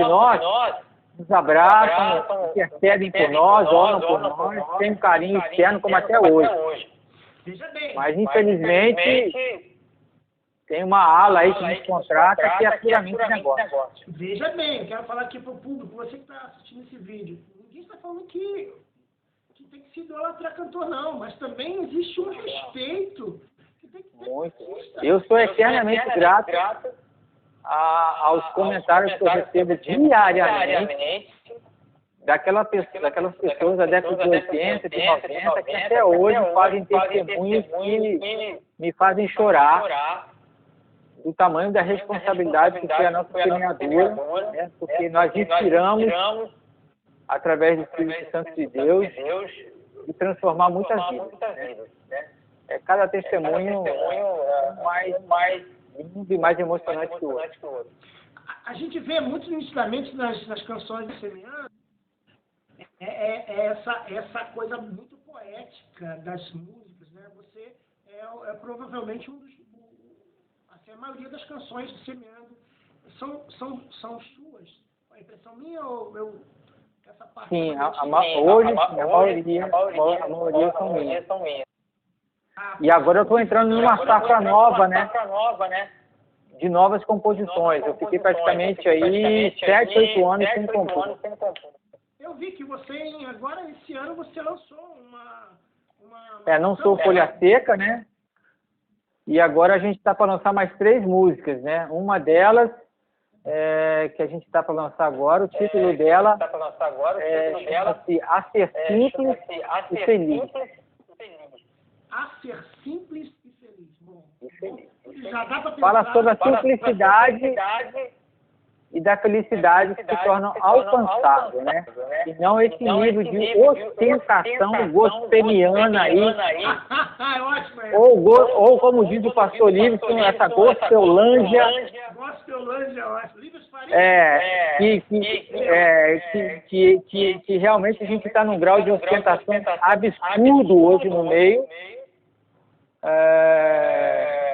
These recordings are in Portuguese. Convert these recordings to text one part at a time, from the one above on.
nós, nos abraçam, intercedem por nós, oram por nós, tem um carinho externo como até hoje. Mas, infelizmente, tem uma ala aí que nos contrata que é puramente negócio. Veja bem, eu quero falar aqui para o público, você que está assistindo esse vídeo, ninguém está falando que tem que se idolatrar cantor, não, mas também existe um respeito que tem que ter. Muito. Eu sou eternamente grato aos comentários que eu recebo diariamente daquelas pessoas da década de 80, de 90, que até hoje fazem testemunhos que me fazem chorar do tamanho da responsabilidade que é a nossa semeadura, né? Porque nós inspiramos, através do Espírito Santo de Deus, e transformar muitas vidas. Né? Cada testemunho mais lindo e mais emocionante que o outro. A gente vê muito nitidamente nas canções de Semeando essa coisa muito poética das músicas, né? Você é provavelmente um dos... Assim, a maioria das canções de Semeando são suas. A impressão minha ou essa parte... Sim, a maioria são minhas. E agora eu estou entrando numa safra nova, né? De novas composições. Eu fiquei praticamente aí 7, 8 anos sem compor. Eu vi que você, agora esse ano, você lançou uma não sou folha seca, né? E agora a gente está para lançar mais 3 músicas, né? Uma delas, que a gente está para lançar agora, o título dela chama-se A Ser Simples e Feliz. A Ser Simples e Feliz. Bom, já dá para pensar... Fala sobre a simplicidade e da felicidade que se tornam alcançáveis, né? E não esse nível de ostentação gospeliana aí, ou como diz o pastor Livingston, essa gospelândia, que realmente a gente está num grau de ostentação absurdo hoje no meio.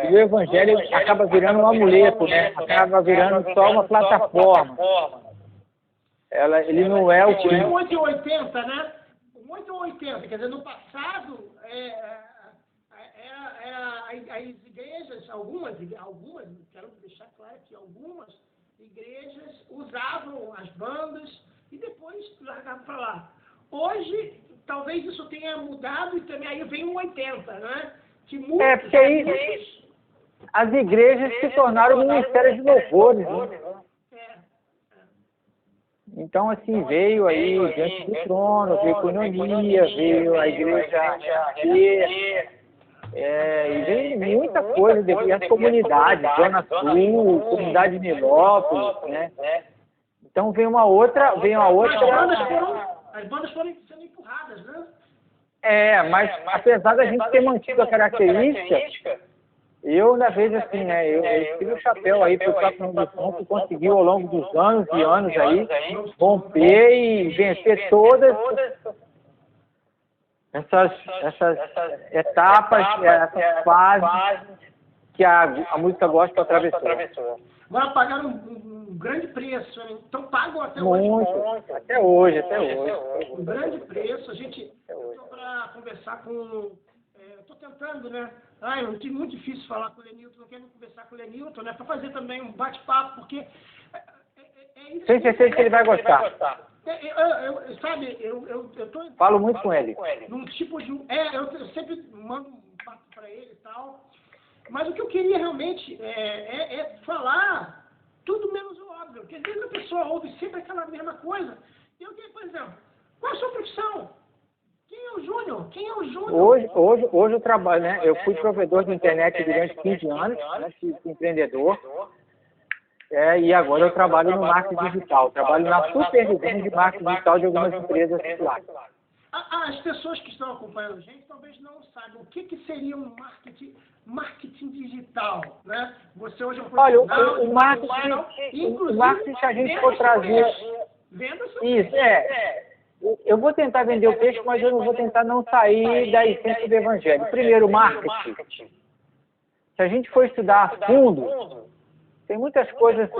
E o Evangelho acaba virando um amuleto, né? Acaba virando só uma plataforma. Ele não é o que... 880, né? 880, quer dizer, no passado, as igrejas, algumas, quero deixar claro que algumas igrejas usavam as bandas e depois largavam para lá. Hoje, talvez isso tenha mudado e também aí vem um 80, né? Porque aí as igrejas se tornaram um ministério de louvores, né? Então, assim, veio aí diante do trono, veio coinonia, veio a igreja e veio muita coisa, e as comunidades, Zona Sul, comunidade de Nilópolis, né? Então veio uma outra... As bandas foram sendo empurradas, né? Mas apesar da gente ter mantido a característica, eu, na vez assim, né, eu tiro o chapéu aí para o próprio do som que conseguiu ao longo dos anos e anos aí romper e vencer todas essas etapas, essas fases que a música gospel atravessou. Agora pagaram um grande preço, né? Então pagam até hoje. Muito, até hoje. Um grande preço. A gente, estou para conversar com... Estou tentando, né? É muito difícil falar com o Lenilton, não quero conversar com o Lenilton, né? Para fazer também um bate-papo, porque... isso. Tenho certeza que ele vai gostar. Eu tô... Falo muito com ele. Num tipo de... eu sempre mando um papo para ele e tal. Mas o que eu queria realmente é falar tudo menos o óbvio. Porque às vezes a pessoa ouve sempre aquela mesma coisa. E eu queria, por exemplo, qual é a sua profissão? Quem é o Júnior? Hoje eu trabalho, né? Eu fui provedor de internet durante 15 anos, né? Fui empreendedor. E agora eu trabalho no marketing digital. Trabalho na supervisão de marketing digital de algumas empresas populares. As pessoas que estão acompanhando a gente talvez não saibam o que seria um marketing digital, né? Você hoje é um profissional... Olha, o marketing que a gente for trazer... Isso, eu vou tentar vender o peixe, mas eu não vou tentar não sair da essência do Evangelho. Primeiro, marketing. Se a gente for estudar a fundo, tem muitas coisas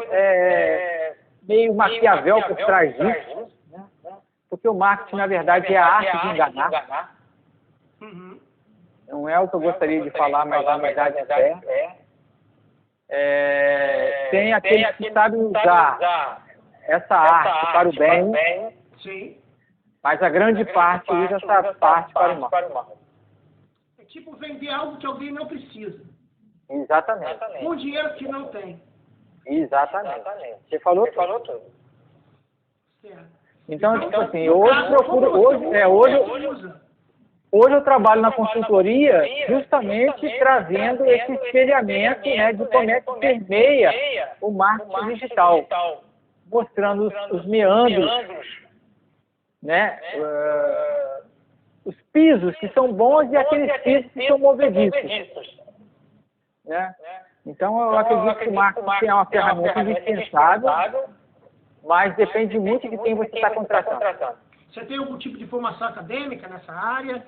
meio Maquiavel por trás disso, né? Porque o marketing, na verdade, é a arte de enganar. Uhum. Não é o que eu gostaria de falar, mas na verdade tem aqueles que sabem usar essa arte para o bem, Sim. mas a grande parte usa essa parte para o mal. É tipo vender algo que alguém não precisa. Exatamente. Com dinheiro que não tem. Exatamente. Você falou tudo. Certo. Então, tipo assim, no hoje caso, hoje eu trabalho na consultoria justamente trazendo esse espelhamento, né, de como é que permeia o marketing digital, mostrando os meandros, né, os pisos que são bons e aqueles pisos que são movediços, né? Então eu acredito que o marketing é uma ferramenta indispensável, mas depende muito de quem você está contratando. Você tem algum tipo de formação acadêmica nessa área?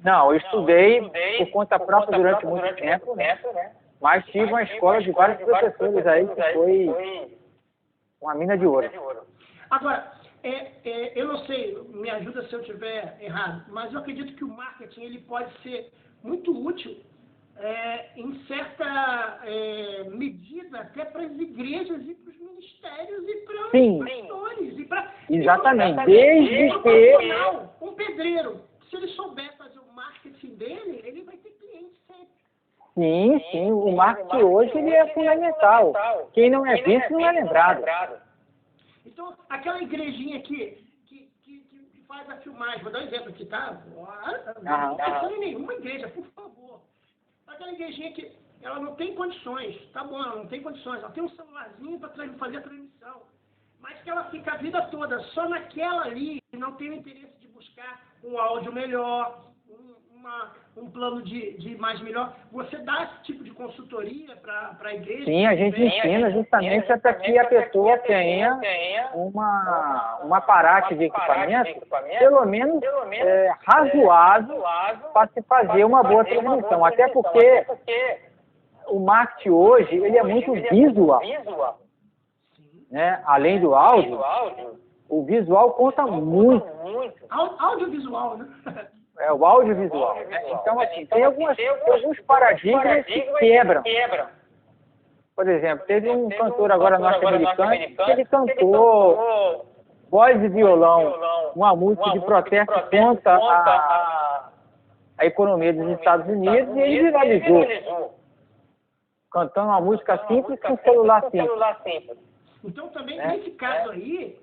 Não, eu estudei por conta própria durante muito tempo, né? Mas tive uma escola de vários professores aí que foi uma mina de ouro. Agora, eu não sei, me ajuda se eu estiver errado, mas eu acredito que o marketing ele pode ser muito útil em certa medida até para as igrejas e para os ministérios e para os pastores. Exatamente, desde que um pedreiro, se ele souber fazer o marketing dele, ele vai ter cliente sempre. Sim, o marketing hoje ele é fundamental. Quem não é visto não é lembrado. Então, aquela igrejinha que faz a filmagem, vou dar um exemplo aqui, tá? Não pensando em nenhuma igreja, por favor. Aquela igrejinha que ela não tem condições, tá bom, ela não tem condições, ela tem um celularzinho para fazer a transmissão, mas que ela fica a vida toda só naquela ali, e não tem o interesse de buscar um áudio melhor, um plano de imagem melhor. Você dá esse tipo de consultoria para a igreja? Sim, a gente ensina justamente para que a pessoa tenha uma aparato de equipamento, pelo menos razoável, para se fazer uma boa transmissão. Até porque o marketing hoje ele é muito visual, né? Além do áudio, o visual conta muito. Audiovisual, né? O audiovisual. Então, assim, tem alguns paradigmas que quebram. Por exemplo, teve um cantor agora norte-americano que ele cantou voz e violão, uma música de protesto contra a economia dos Estados Unidos, e ele viralizou. Cantando uma música simples com celular simples. Então, também, nesse caso aí,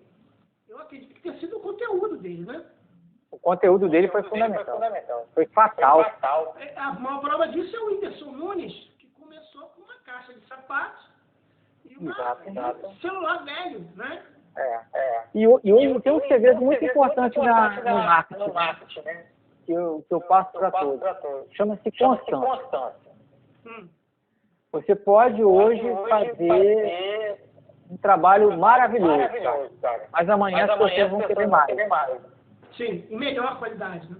eu acredito que tenha sido o conteúdo dele, né? O conteúdo dele foi fundamental. Foi fatal. A maior prova disso é o Whindersson Nunes, que começou com uma caixa de sapatos e um celular velho, né? E hoje tem um segredo muito importante no marketing, né? Que eu passo para todos. Chama-se constância. Você pode hoje fazer um trabalho maravilhoso, cara, mas amanhã as pessoas vão querer mais. Sim, e melhor qualidade, né?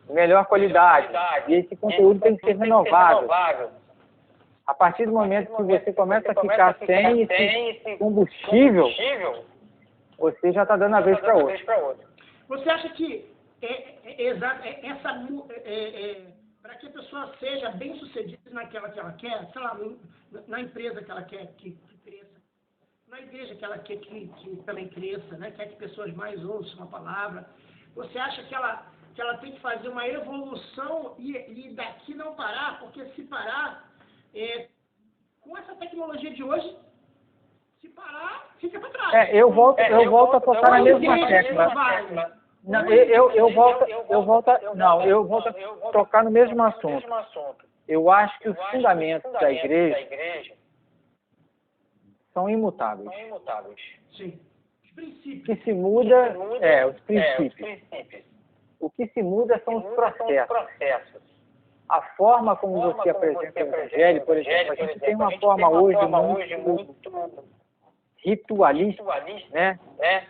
Melhor qualidade. E esse conteúdo tem que ser renovado. A partir do momento que você começa a ficar sem esse combustível, você já está dando a vez para outro. Você acha que para que a pessoa seja bem sucedida naquela que ela quer, sei lá, na empresa que ela quer que cresça, na igreja que ela quer que também cresça, né? Quer que pessoas mais ouçam a palavra, você acha que ela tem que fazer uma evolução e daqui não parar? Porque se parar, com essa tecnologia de hoje, se parar, fica para trás. Eu volto a tocar na mesma tecla. Não, eu volto a tocar no mesmo assunto. Eu acho que os fundamentos da igreja são imutáveis. Sim. Os princípios. O que se muda os princípios. O que se muda são os processos. A forma como você apresenta o evangelho, por exemplo, a gente tem uma forma hoje muito ritualista, né?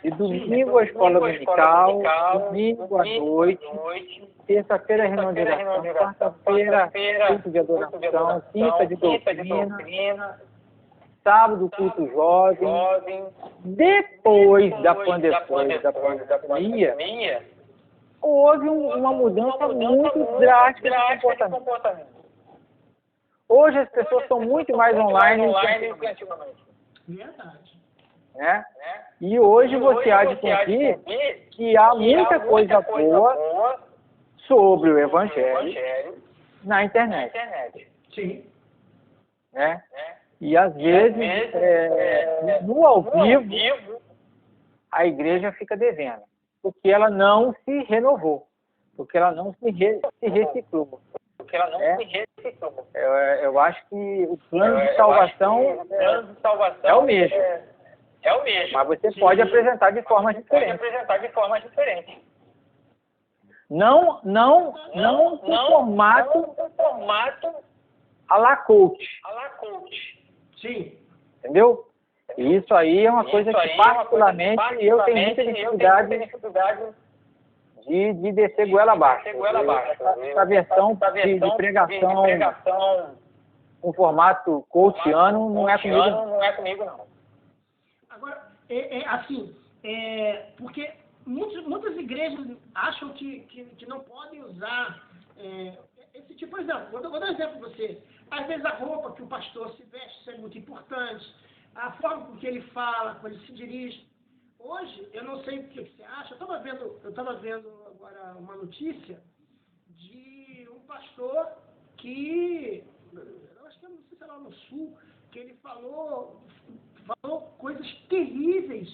De domingo a escola dominical, domingo à noite, terça-feira reunião de oração, quarta-feira culto de adoração, quinta de doutrina. sábado culto jovem. Depois da pandemia, houve uma mudança muito drástica de comportamento. Hoje as pessoas são muito mais online do que antigamente. Verdade. Né? E hoje você há de convir que há muita coisa boa sobre o Evangelho na internet. Sim. Né? E às vezes, no ao vivo, a igreja fica devendo, porque ela não se renovou, porque ela não se reciclou. Eu acho que o plano de salvação é o mesmo. Mas você pode apresentar de forma diferente. Não com formato à la coach. Sim. Entendeu? E isso aí é uma coisa que, particularmente, eu tenho muita dificuldade de descer goela abaixo. Essa versão de pregação com formato coachiano não é comigo, não. Agora, porque muitas igrejas acham que não podem usar esse tipo, por exemplo, vou dar um exemplo para você. Às vezes a roupa que o pastor se veste é muito importante, a forma com que ele fala, como ele se dirige. Hoje, eu não sei o que você acha, eu estava vendo agora uma notícia de um pastor que, eu acho que não sei se é lá no sul, que ele falou coisas terríveis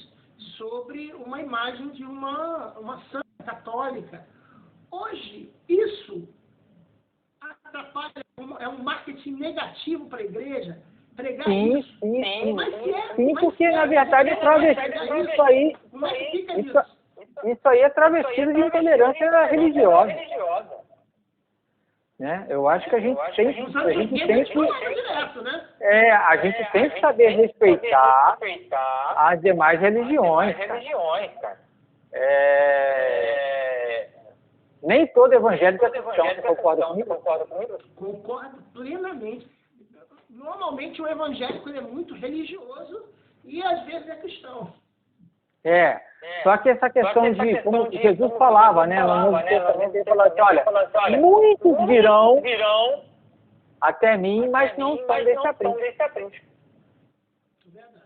sobre uma imagem de uma santa católica. Hoje, isso atrapalha, é um marketing negativo para a igreja, pregar isso. Sim, porque na verdade é travestido isso aí. Isso aí é travestido de intolerância religiosa. Né? Eu acho que a gente tem que saber respeitar as demais religiões. Cara. Nem todo evangélico é cristão, você concorda comigo? Concordo plenamente. Normalmente o evangélico ele é muito religioso e às vezes é cristão. Só que essa questão de, como Jesus falava, né, no Novo Testamento, ele falou assim, olha, muitos virão até mim, mas não são desse aprisco. Verdade.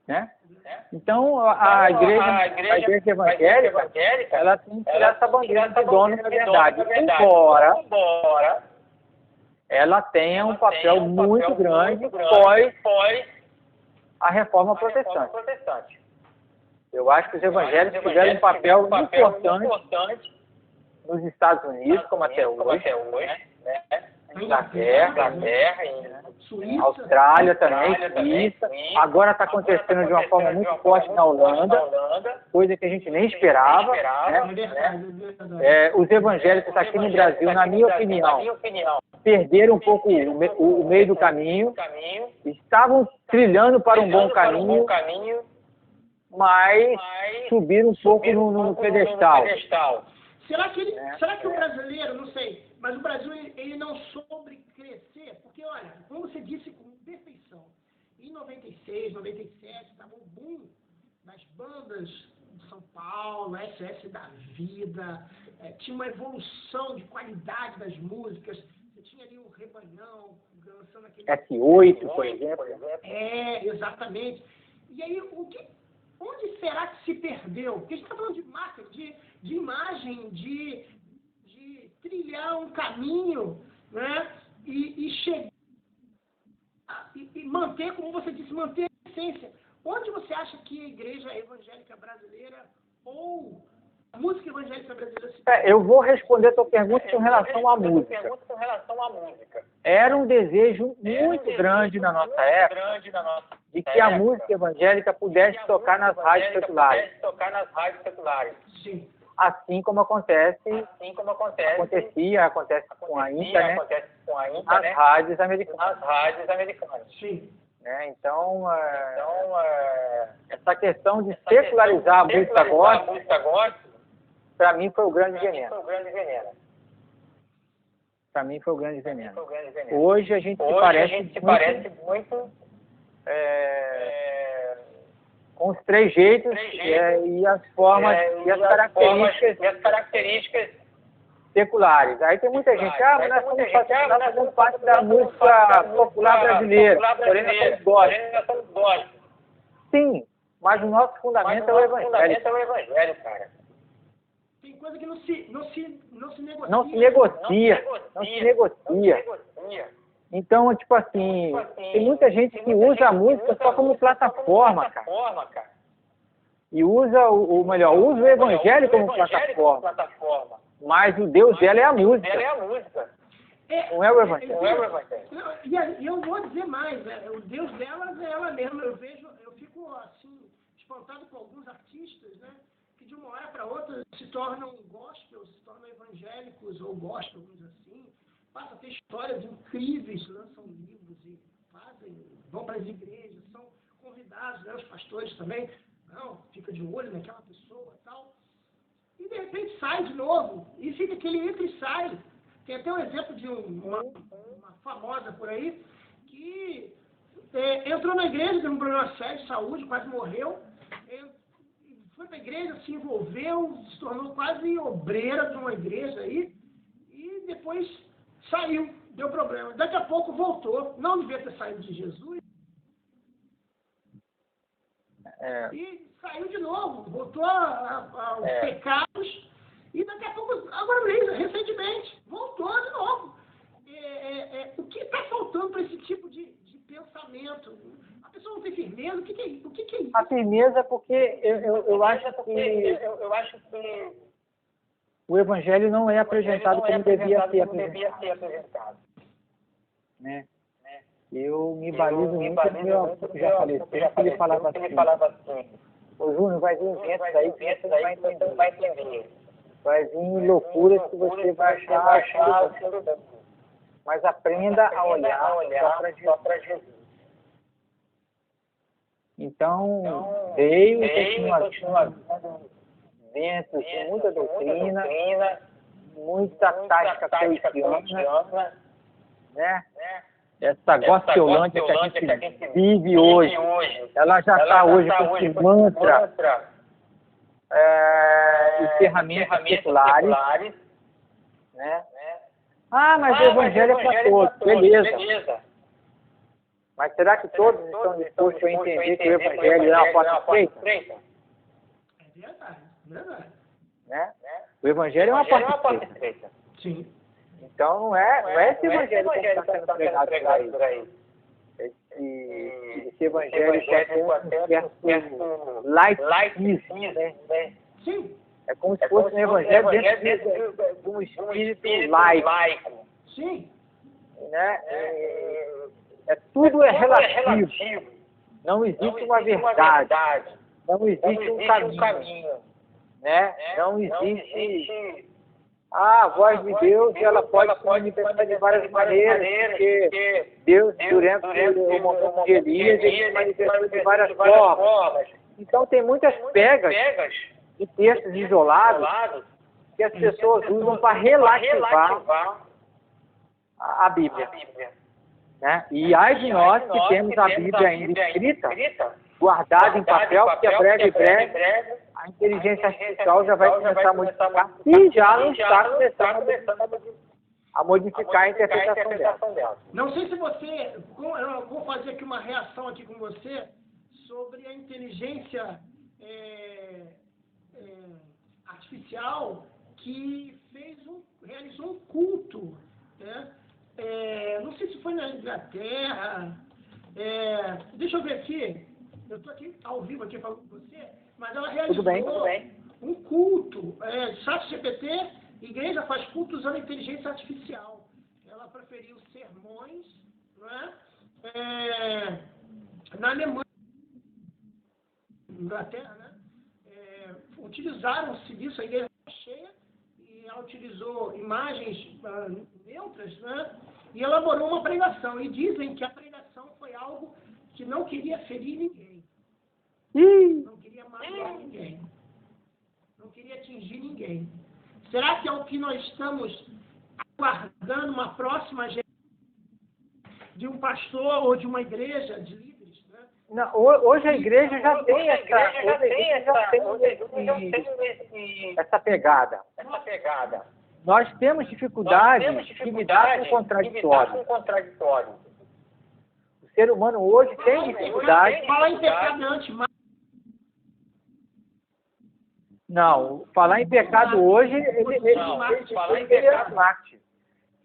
Né? Então, a igreja evangélica, ela tem que tirar essa bandeira de dono da verdade, embora ela tenha um papel muito grande pós a reforma protestante. Eu acho que os evangélicos tiveram um papel importante nos Estados Unidos, como até hoje, né? Inglaterra, Austrália também, Suíça. Agora está acontecendo de uma forma muito forte na Holanda, coisa que a gente nem esperava. Né? Os evangélicos aqui no Brasil, na minha opinião, perderam um pouco o meio do caminho, estavam trilhando para um bom caminho, mas subiram um pouco no pedestal. Será que o brasileiro, não sei, mas o Brasil ele não soube crescer? Porque, olha, como você disse com perfeição, em 96, 97, estava o boom das bandas de São Paulo, SS da Vida, tinha uma evolução de qualidade das músicas, você tinha ali o Rebanhão, lançando aquele... S8, por exemplo. Exatamente. E aí, onde será que se perdeu? Porque a gente está falando de marketing, de imagem, de trilhar um caminho, né? E chegar e manter, como você disse, manter a essência. Onde você acha que a igreja evangélica brasileira ou a música evangélica brasileira se perdeu? Eu vou responder a tua pergunta com relação à música. Era um desejo muito grande na nossa época de que a música evangélica pudesse tocar nas rádios seculares. Sim. Assim como acontece com a INTA, né? As rádios americanas. Sim. Né? Então, essa questão de secularizar a música gospel, para mim foi o grande veneno. Para mim foi o grande veneno. Hoje a gente se parece muito com os trejeitos e as formas e as características seculares. Aí tem muita gente, mas nós fazemos parte da música popular brasileira, porém nós somos gospel. Sim, mas o nosso fundamento é o Evangelho, cara. Tem coisa que não se negocia. Não se negocia. Então, tipo assim, tem muita gente que usa a música só como plataforma, cara. E usa usa o Evangelho como plataforma. Mas o Deus dela é a música. Não é o Evangelho. E eu vou dizer mais, o Deus delas é ela mesma. Eu fico assim, espantado com alguns artistas, né? Que de uma hora para outra se tornam gospel, se tornam evangélicos ou gospel, assim. Passam a ter histórias incríveis, lançam livros e vão para as igrejas, são convidados, né, os pastores também. Não, fica de olho naquela pessoa e tal. E de repente sai de novo, e fica aquele entra e sai. Tem até um exemplo de uma famosa por aí, que entrou na igreja, teve um problema sério de saúde, quase morreu. Foi para a igreja, se envolveu, se tornou quase obreira de uma igreja aí, e depois saiu, deu problema. Daqui a pouco voltou, não devia ter saído de Jesus, e saiu de novo, voltou aos pecados, e daqui a pouco, agora mesmo, recentemente, voltou de novo. O que está faltando para esse tipo de pensamento? A pessoa não tem firmeza, o que é isso? A firmeza é porque eu acho que o Evangelho não é apresentado como devia ser apresentado. Né? Eu me balizo muito do meu avô, que já faleceu, ele falava assim, ô Júnior, vai vir ventos aí que você não vai entender. Vai vir loucuras que você vai achar, mas aprenda a olhar só para Jesus. Então, veio e continua ventos de muita doutrina, muita tática coitiana, né? Essa gospelândia que a gente vive hoje, ela já está hoje com esse mantra e ferramentas seculares, né? Mas o Evangelho é para todos, beleza. Mas será que todos estão dispostos a entender que o Evangelho é uma porta estreita? É verdade. Né? O Evangelho é uma porta estreita. Sim. Então não é esse Evangelho que está sendo pregado por aí. Esse Evangelho que é um certo laicismo, né? Sim. É como se fosse um Evangelho dentro de um espírito laico. Sim. Né? Tudo é relativo. Não existe uma verdade. Não existe um caminho. Né? Não existe... a voz de Deus, ela pode se manifestar de várias maneiras, porque Deus, durante o momento de Elias, ele se manifestou de várias formas. Então, tem muitas pegas de textos isolados que as pessoas usam para relativar a Bíblia. Né? E ai de nós que temos a Bíblia ainda escrita, guardada em papel, porque a breve a inteligência artificial já vai começar a modificar, e já não está começando a modificar a interpretação dela. Não sei se você... Eu vou fazer aqui uma reação aqui com você sobre a inteligência artificial que realizou um culto, né? Não sei se foi na Inglaterra. Deixa eu ver aqui. Eu estou aqui ao vivo aqui falando com você, mas ela realizou um culto. ChatGPT, igreja faz culto usando inteligência artificial. Ela preferiu sermões, né? Na Alemanha, Inglaterra, né? Utilizaram-se disso, a igreja cheia, e ela utilizou imagens neutras, né? E elaborou uma pregação. E dizem que a pregação foi algo que não queria ferir ninguém. Não queria matar ninguém. Não queria atingir ninguém. Será que é o que nós estamos aguardando uma próxima geração de um pastor ou de uma igreja de líderes, né? Não, hoje a igreja já tem essa pegada. Nós temos dificuldade de lidar com o contraditório. O ser humano hoje tem dificuldade. Falar em pecado antes, mas... Não, falar em pecado hoje, ele é anti-marketing.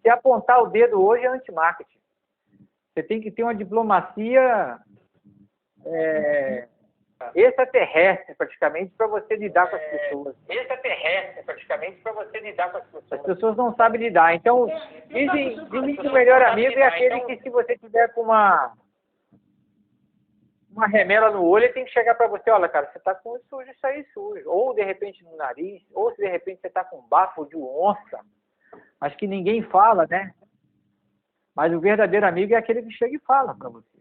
Se apontar o dedo hoje é anti-marketing. Você tem que ter uma diplomacia extraterrestre, praticamente, para você lidar com as pessoas. As pessoas não sabem lidar. Então, dizem que o melhor amigo é aquele que, se você tiver com uma remela no olho, ele tem que chegar para você: olha, cara, você está com sujo, isso aí sujo. Ou, de repente, no nariz, ou se de repente você está com um bafo de onça, mas que ninguém fala, né? Mas o verdadeiro amigo é aquele que chega e fala para você.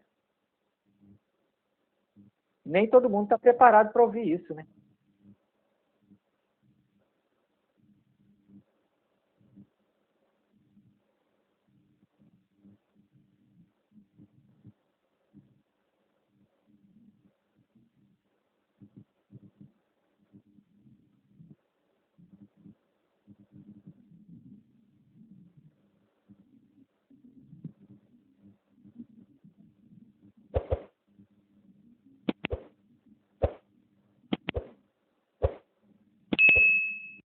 Nem todo mundo está preparado para ouvir isso, né?